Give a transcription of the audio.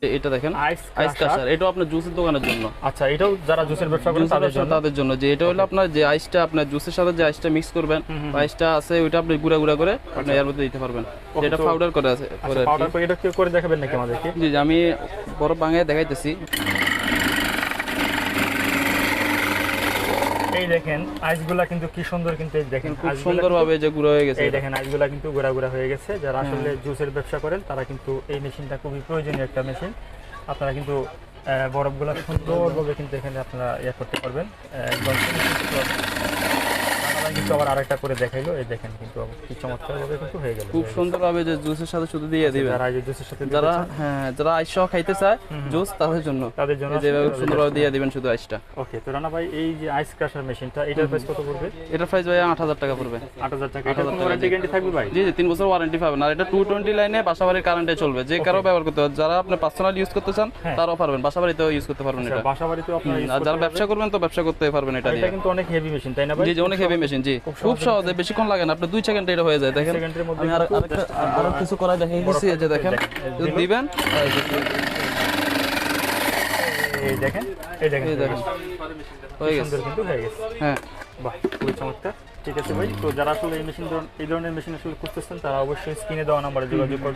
এটা দেখেন আইস ক্রাশার, এটা আপনার জুসের দোকানের জন্য। আচ্ছা, এটাও যারা জুসের ব্যবসা করেন তাদের জন্য, যে এটা হলো আপনার যে আইসটা আপনার জুসের সাথে যে আইসটা মিক্স করবেন, আইসটা আছে ওইটা আপনি গুঁড়া গুঁড়া করে আপনি এর মধ্যে দিতে পারবেন। এটা পাউডার করে আছে। পাউডার করে এটা কি করে দেখাবেন নাকি আমাদেরকে? জি জি, আমি বরফ ভাঙিয়ে দেখাইতেছি। এই দেখেন আইসগুলা কিন্তু কি সুন্দর, কিন্তু এই দেখেন খুব সুন্দরভাবে যে গুঁড়ো হয়ে গেছে। এই দেখেন আইসগুলা কিন্তু গুঁড়া গুঁড়া হয়ে গেছে। যারা আসলে জুসের ব্যবসা করেন তারা কিন্তু এই মেশিনটা খুবই প্রয়োজনীয় একটা মেশিন। আপনারা কিন্তু বরফগুলা সুন্দরভাবে কিন্তু এখানে আপনারা ইয়ে করতে পারবেন। একদম কিন্তু আবার আরেকটা করে দেখাইলো, এই দেখেন কিন্তু কি চমৎকারভাবে কিন্তু হয়ে গেল। খুব সুন্দরভাবে যে জুসের সাথে শুধু দিয়ে দিবেন। যারা এই জুসের সাথে যারা আইস সহ খাইতে চায় জুস, তাদের জন্য যেভাবে সুন্দরভাবে দিয়ে দিবেন শুধু আইসটা। ওকে, তো রানা ভাই এই যে আইস ক্রাশার মেশিনটা এটার প্রাইস কত পড়বে? এটার প্রাইস ভাই 8000 টাকা পড়বে। 8000 টাকা। এটা কোনো ওয়ারেন্টি গ্যারান্টি থাকবে ভাই? জি জি, 3 বছর ওয়ারেন্টি পাবেন। আর এটা 220 লাইনে বাসাবাড়ির কারেন্টে চলবে, যে কারো ব্যবহার করতে পারবে। যারা আপনি পার্সোনাল ইউজ করতে চান তারাও পারবেন, বাসাবাড়িতেও ইউজ করতে পারবেন এটা। বাসাবাড়িতেও আপনারা ইউজ আর যারা ব্যবসা করবেন তো ব্যবসা করতে পারবেন এটা দিয়ে। এটা কিন্তু অনেক হেভি মেশিন, তাই না ভাই? জি জি, অনেক হেভি মেশিন। জি, খুব সহজে, বেশিক্ষণ লাগে না, আপনি 2 সেকেন্ডে এটা হয়ে যায়। দেখেন আমি আরো কিছু করাই দেখাই দিচ্ছি। এই যে দেখেন দিবেন, এই দেখেন হয়ে গেছে কিন্তু হয়ে গেছে। হ্যাঁ, বাহ, খুবই চমৎকার। ঠিক আছে ভাই, তো যারা আসলে এই ধরনের মেশিন আসলে খুঁজতেছেন তারা অবশ্যই স্ক্রিনে দেওয়া নাম্বারে যোগাযোগ করবেন।